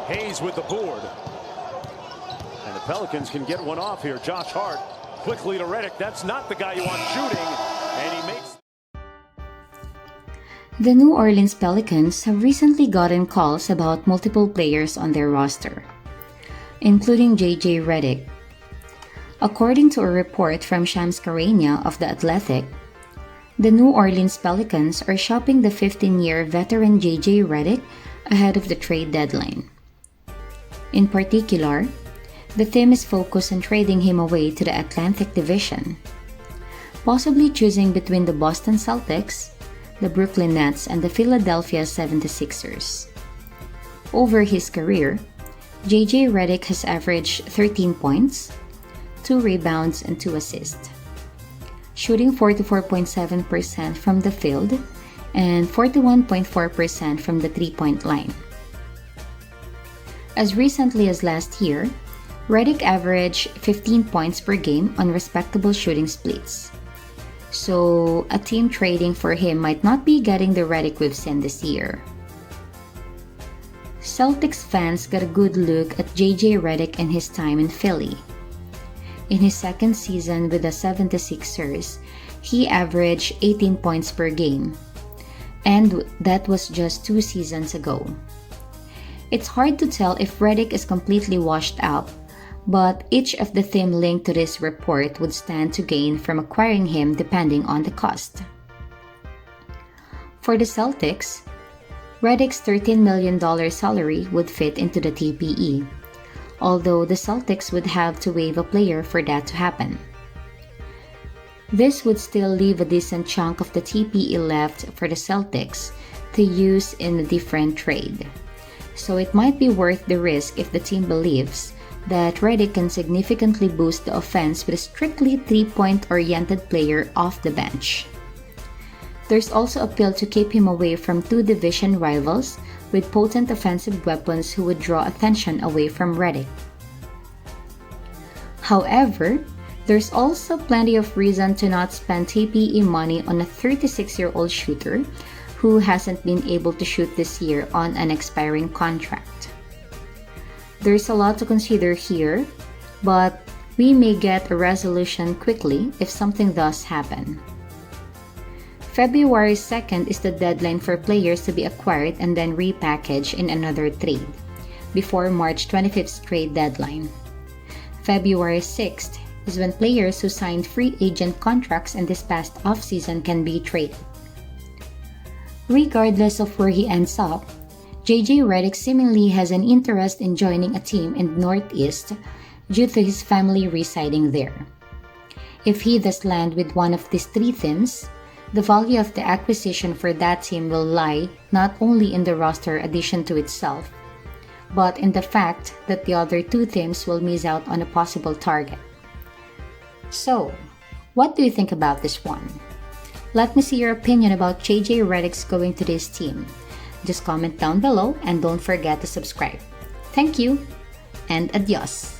Hayes with the board. And the Pelicans can get one off here. Josh Hart quickly to Redick. That's not the guy you want shooting. And he makes... The New Orleans Pelicans have recently gotten calls about multiple players on their roster, including J.J. Redick. According to a report from Shams Charania of The Athletic, the New Orleans Pelicans are shopping the 15-year veteran J.J. Redick ahead of the trade deadline. In particular, the team is focused on trading him away to the Atlantic Division, possibly choosing between the Boston Celtics, the Brooklyn Nets, and the Philadelphia 76ers. Over his career, J.J. Redick has averaged 13 points, 2 rebounds, and 2 assists, shooting 44.7% from the field and 41.4% from the three-point line. As recently as last year, Redick averaged 15 points per game on respectable shooting splits. So, a team trading for him might not be getting the Redick we've seen this year. Celtics fans got a good look at J.J. Redick and his time in Philly. In his second season with the 76ers, he averaged 18 points per game, and that was just 2 seasons ago. It's hard to tell if Redick is completely washed out, but each of the team linked to this report would stand to gain from acquiring him depending on the cost. For the Celtics, Redick's $13 million salary would fit into the TPE, although the Celtics would have to waive a player for that to happen. This would still leave a decent chunk of the TPE left for the Celtics to use in a different trade, so it might be worth the risk if the team believes that Redick can significantly boost the offense with a strictly three-point-oriented player off the bench. There's also appeal to keep him away from 2 division rivals with potent offensive weapons who would draw attention away from Redick. However, there's also plenty of reason to not spend TPE money on a 36-year-old shooter who hasn't been able to shoot this year on an expiring contract. There's a lot to consider here, but we may get a resolution quickly if something does happen. February 2nd is the deadline for players to be acquired and then repackaged in another trade, before March 25th's trade deadline. February 6th is when players who signed free agent contracts in this past offseason can be traded. Regardless of where he ends up, J.J. Redick seemingly has an interest in joining a team in the Northeast due to his family residing there. If he does land with one of these 3 teams, the value of the acquisition for that team will lie not only in the roster addition to itself, but in the fact that the other 2 teams will miss out on a possible target. So, what do you think about this one? Let me see your opinion about J.J. Redick's going to this team. Just comment down below and don't forget to subscribe. Thank you and adios!